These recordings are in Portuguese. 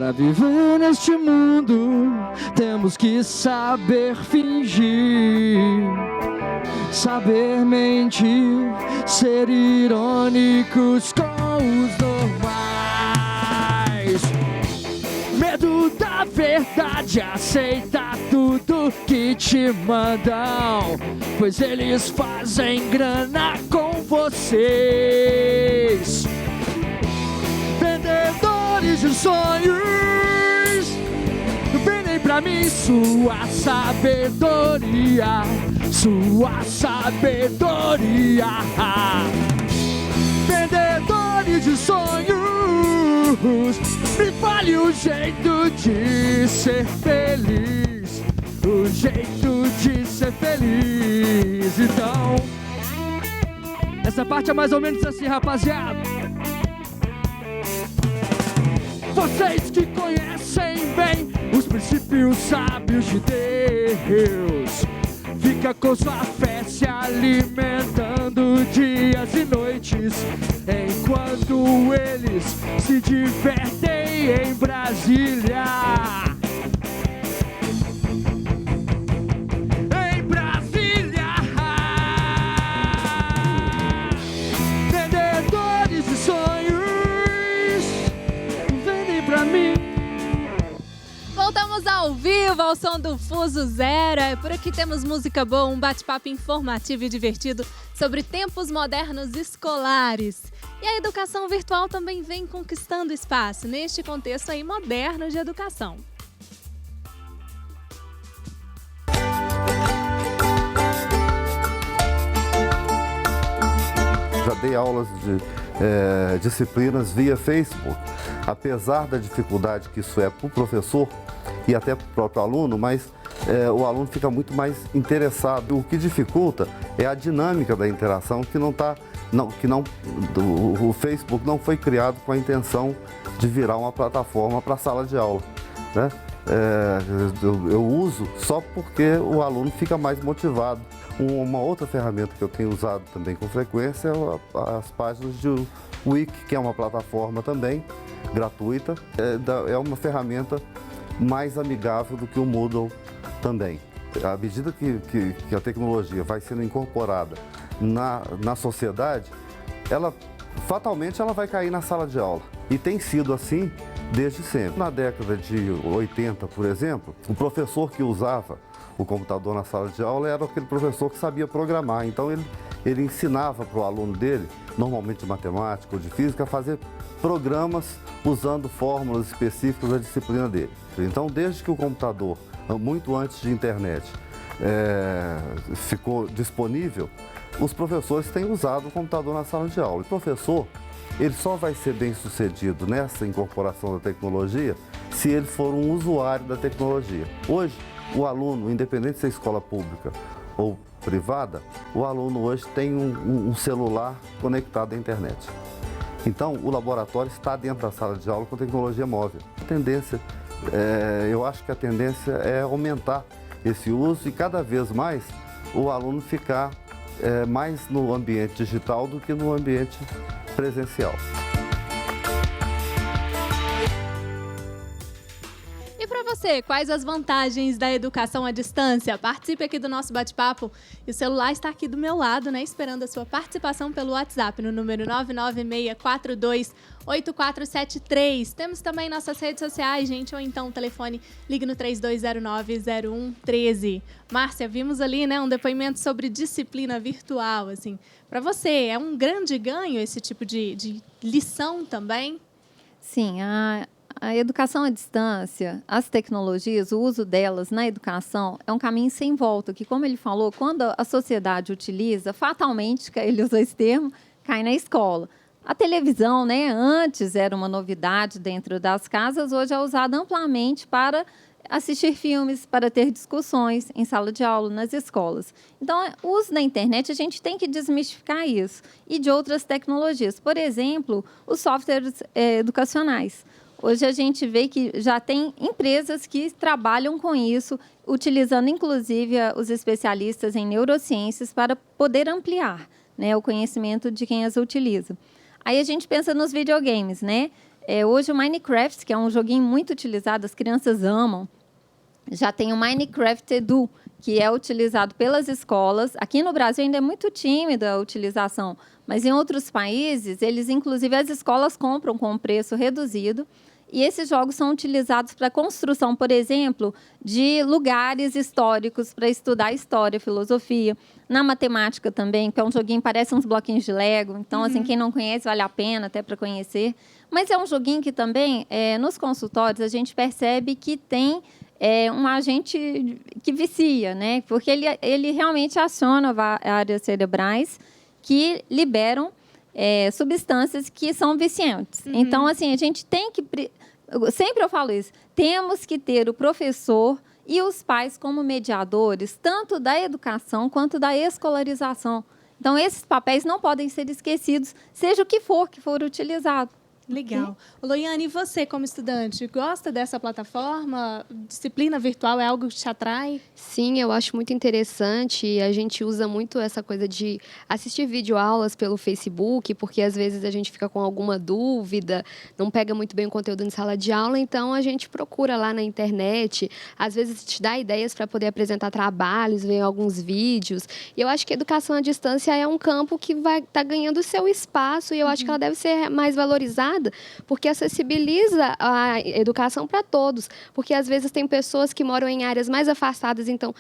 Para viver neste mundo, temos que saber fingir, saber mentir, ser irônicos com os normais. Medo da verdade, aceita tudo que te mandam, pois eles fazem grana com vocês. Vendedores de sonhos, vendem pra mim sua sabedoria, sua sabedoria. Vendedores de sonhos, me fale o jeito de ser feliz, o jeito de ser feliz. Então, essa parte é mais ou menos assim, rapaziada. Vocês que conhecem bem os princípios sábios de Deus, fica com sua fé se alimentando dias e noites, enquanto eles se divertem em Brasília. Em Brasília, vendedores de sonhos, vendem pra mim. Voltamos ao vivo, ao som do Fuso Zero. Por aqui temos música boa, um bate-papo informativo e divertido sobre tempos modernos escolares. E a educação virtual também vem conquistando espaço neste contexto aí moderno de educação. Já dei aulas de disciplinas via Facebook. Apesar da dificuldade que isso é para o professor e até para o próprio aluno, mas o aluno fica muito mais interessado. O que dificulta é a dinâmica da interação, que o Facebook não foi criado com a intenção de virar uma plataforma para a sala de aula, né? Eu uso só porque o aluno fica mais motivado. Uma outra ferramenta que eu tenho usado também com frequência é as páginas de Wiki, que é uma plataforma também gratuita. É uma ferramenta mais amigável do que o Moodle também. À medida que a tecnologia vai sendo incorporada na sociedade, fatalmente ela vai cair na sala de aula. E tem sido assim desde sempre. Na década de 80, por exemplo, o professor que usava o computador na sala de aula era aquele professor que sabia programar. Então ele ensinava para o aluno dele, normalmente de matemática ou de física, a fazer programas usando fórmulas específicas da disciplina dele. Então, desde que o computador, muito antes de internet, ficou disponível, os professores têm usado o computador na sala de aula. O professor, ele só vai ser bem-sucedido nessa incorporação da tecnologia se ele for um usuário da tecnologia. Hoje, o aluno, independente se é escola pública ou privada, o aluno hoje tem um celular conectado à internet. Então, o laboratório está dentro da sala de aula com tecnologia móvel. Eu acho que a tendência é aumentar esse uso e cada vez mais o aluno ficar mais no ambiente digital do que no ambiente presencial. E para você, quais as vantagens da educação à distância? Participe aqui do nosso bate-papo. E o celular está aqui do meu lado, né? Esperando a sua participação pelo WhatsApp no número 996428473. Temos também nossas redes sociais, gente, ou então o telefone, ligue no 3209-0113. Márcia, vimos ali, né, um depoimento sobre disciplina virtual, assim. Para você, é um grande ganho esse tipo de lição também? Sim, a educação à distância, as tecnologias, o uso delas na educação é um caminho sem volta, que, como ele falou, quando a sociedade utiliza, fatalmente, ele usou esse termo, cai na escola. A televisão, né, antes era uma novidade dentro das casas, hoje é usada amplamente para assistir filmes, para ter discussões em sala de aula, nas escolas. Então, o uso da internet, a gente tem que desmistificar isso. E de outras tecnologias. Por exemplo, os softwares educacionais. Hoje a gente vê que já tem empresas que trabalham com isso, utilizando inclusive os especialistas em neurociências para poder ampliar, né, o conhecimento de quem as utiliza. Aí a gente pensa nos videogames, né? Hoje o Minecraft, que é um joguinho muito utilizado, as crianças amam. Já tem o Minecraft Edu, que é utilizado pelas escolas. Aqui no Brasil ainda é muito tímida a utilização, mas em outros países, inclusive, as escolas compram com um preço reduzido. E esses jogos são utilizados para a construção, por exemplo, de lugares históricos para estudar história, filosofia. Na matemática também, que é um joguinho, parece uns bloquinhos de Lego. Então, assim, quem não conhece, vale a pena até para conhecer. Mas é um joguinho que também, nos consultórios, a gente percebe que tem um agente que vicia, né? Porque ele realmente aciona áreas cerebrais que liberam substâncias que são viciantes. Então, assim, a gente tem que... Sempre eu falo isso. Temos que ter o professor e os pais como mediadores, tanto da educação quanto da escolarização. Então, esses papéis não podem ser esquecidos, seja o que for utilizado. Legal. Loiane, e você, como estudante, gosta dessa plataforma? Disciplina virtual é algo que te atrai? Sim, eu acho muito interessante. A gente usa muito essa coisa de assistir videoaulas pelo Facebook, porque às vezes a gente fica com alguma dúvida, não pega muito bem o conteúdo em sala de aula, então a gente procura lá na internet, às vezes te dá ideias para poder apresentar trabalhos, ver alguns vídeos. E eu acho que a educação à distância é um campo que vai estar ganhando o seu espaço e eu acho que ela deve ser mais valorizada, porque acessibiliza a educação para todos, porque às vezes tem pessoas que moram em áreas mais afastadas, então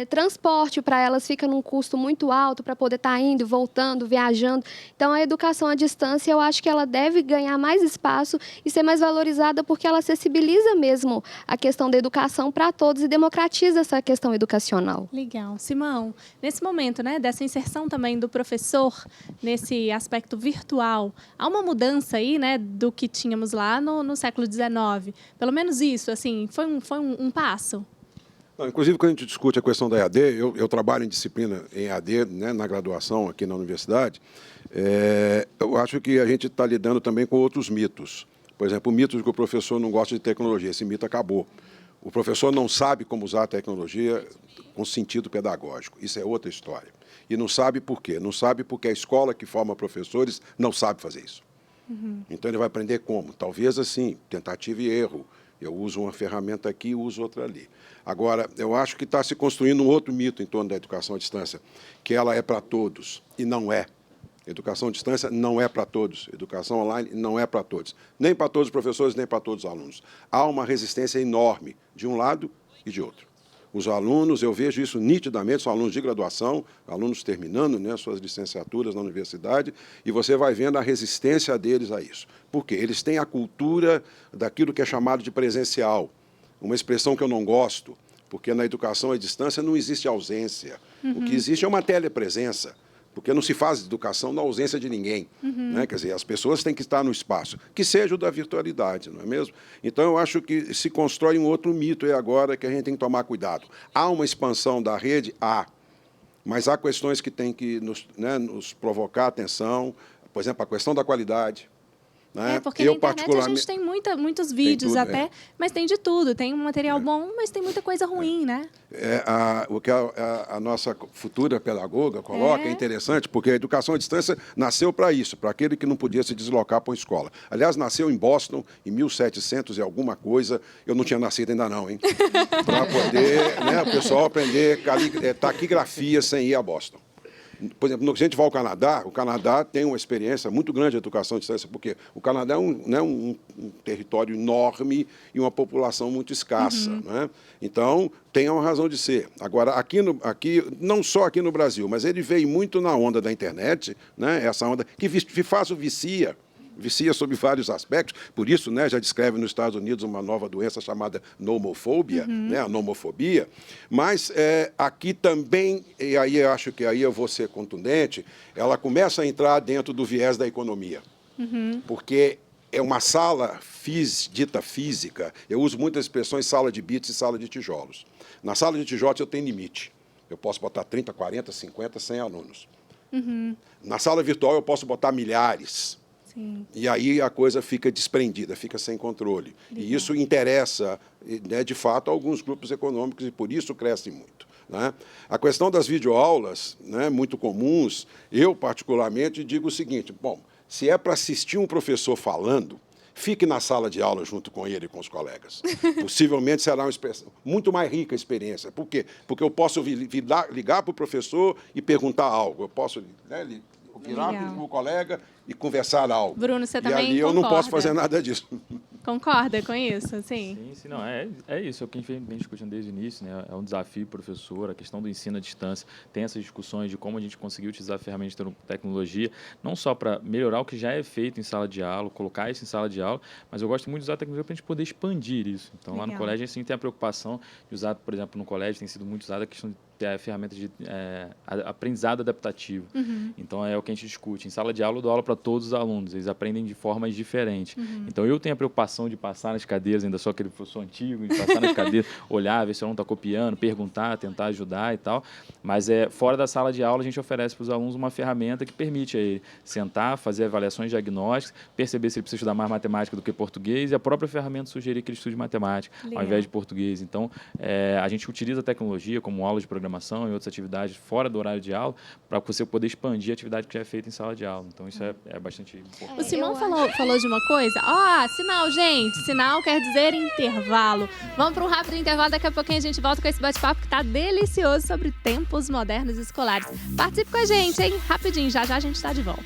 transporte para elas fica num custo muito alto para poder estar indo, voltando, viajando. Então a educação à distância, eu acho que ela deve ganhar mais espaço e ser mais valorizada porque ela acessibiliza mesmo a questão da educação para todos e democratiza essa questão educacional. Legal. Simão, nesse momento, né, dessa inserção também do professor nesse aspecto virtual, há uma mudança aí, né, do que tínhamos lá no século XIX. Pelo menos isso, assim, foi um passo. Não, inclusive, quando a gente discute a questão da EAD, eu trabalho em disciplina em EAD, né, na graduação aqui na universidade, eu acho que a gente está lidando também com outros mitos. Por exemplo, o mito de que o professor não gosta de tecnologia, esse mito acabou. O professor não sabe como usar a tecnologia com sentido pedagógico. Isso é outra história. E não sabe por quê? Não sabe porque a escola que forma professores não sabe fazer isso. Então, ele vai aprender como? Talvez assim, tentativa e erro. Eu uso uma ferramenta aqui e uso outra ali. Agora, eu acho que está se construindo um outro mito em torno da educação à distância, que ela é para todos, e não é. Educação à distância não é para todos. Educação online não é para todos. Nem para todos os professores, nem para todos os alunos. Há uma resistência enorme de um lado e de outro. Os alunos, eu vejo isso nitidamente, são alunos de graduação, alunos terminando, né, suas licenciaturas na universidade, e você vai vendo a resistência deles a isso. Por quê? Eles têm a cultura daquilo que é chamado de presencial, uma expressão que eu não gosto, porque na educação à distância não existe ausência. O que existe é uma telepresença, porque não se faz educação na ausência de ninguém. Né? Quer dizer, as pessoas têm que estar no espaço, que seja o da virtualidade, não é mesmo? Então, eu acho que se constrói um outro mito aí agora que a gente tem que tomar cuidado. Há uma expansão da rede? Há. Mas há questões que têm que nos provocar atenção, por exemplo, a questão da qualidade. Né? Porque na internet a gente tem muitos vídeos tudo, até, mas tem de tudo. Tem um material bom, mas tem muita coisa ruim, né? O que a nossa futura pedagoga coloca é interessante, porque a educação à distância nasceu para isso, para aquele que não podia se deslocar para uma escola. Aliás, nasceu em Boston, em 1700 e alguma coisa. Eu não tinha nascido ainda não, hein? Para poder, né, o pessoal aprender taquigrafia sem ir a Boston. Por exemplo, quando a gente vai ao Canadá, o Canadá tem uma experiência muito grande de educação à distância, porque o Canadá é um território enorme e uma população muito escassa. Né? Então, tem uma razão de ser. Agora, aqui, não só aqui no Brasil, mas ele veio muito na onda da internet, né? Essa onda que vicia sob vários aspectos, por isso, né, já descreve nos Estados Unidos uma nova doença chamada nomofobia, né, a nomofobia, mas aqui também, e aí eu acho que aí eu vou ser contundente, ela começa a entrar dentro do viés da economia, porque é uma sala dita física, eu uso muitas expressões sala de bits e sala de tijolos. Na sala de tijolos eu tenho limite, eu posso botar 30, 40, 50, 100 alunos. Na sala virtual eu posso botar milhares. Sim. E aí a coisa fica desprendida, fica sem controle. Legal. E isso interessa, né, de fato, a alguns grupos econômicos e por isso cresce muito. Né? A questão das videoaulas, né, muito comuns, eu particularmente digo o seguinte, bom, se é para assistir um professor falando, fique na sala de aula junto com ele e com os colegas. Possivelmente será uma muito mais rica a experiência. Por quê? Porque eu posso ligar para o professor e perguntar algo. Eu posso virar para o colega e conversar algo. Bruno, você também E ali concorda? eu não posso fazer nada disso. Concorda com isso? Sim. Sim, não, é isso, é o que a gente vem discutindo desde o início, né? É um desafio professor, a questão do ensino à distância, tem essas discussões de como a gente conseguir utilizar ferramentas de tecnologia, não só para melhorar o que já é feito em sala de aula, colocar isso em sala de aula, mas eu gosto muito de usar a tecnologia para a gente poder expandir isso. Então, lá no colégio, a gente tem a preocupação de usar, por exemplo, no colégio, tem sido muito usada a questão de ter ferramentas de aprendizado adaptativo. Então, é o que a gente discute. Em sala de aula, eu dou aula para todos os alunos, eles aprendem de formas diferentes. Então, eu tenho a preocupação de passar nas cadeiras, ainda sou aquele professor antigo, de passar nas cadeiras, olhar, ver se o aluno está copiando, perguntar, tentar ajudar e tal. Mas fora da sala de aula, a gente oferece para os alunos uma ferramenta que permite a ele sentar, fazer avaliações diagnósticas, perceber se ele precisa estudar mais matemática do que português, e a própria ferramenta sugerir que ele estude matemática ao invés de português. Então, a gente utiliza a tecnologia como aula de programação e outras atividades fora do horário de aula para você poder expandir a atividade que já é feita em sala de aula. Então, isso é bastante importante. O Simão falou de uma coisa. Sinal, gente. Sinal quer dizer intervalo. Vamos para um rápido intervalo. Daqui a pouquinho a gente volta com esse bate-papo que está delicioso sobre tempos modernos escolares. Participe com a gente, hein? Rapidinho. Já a gente está de volta.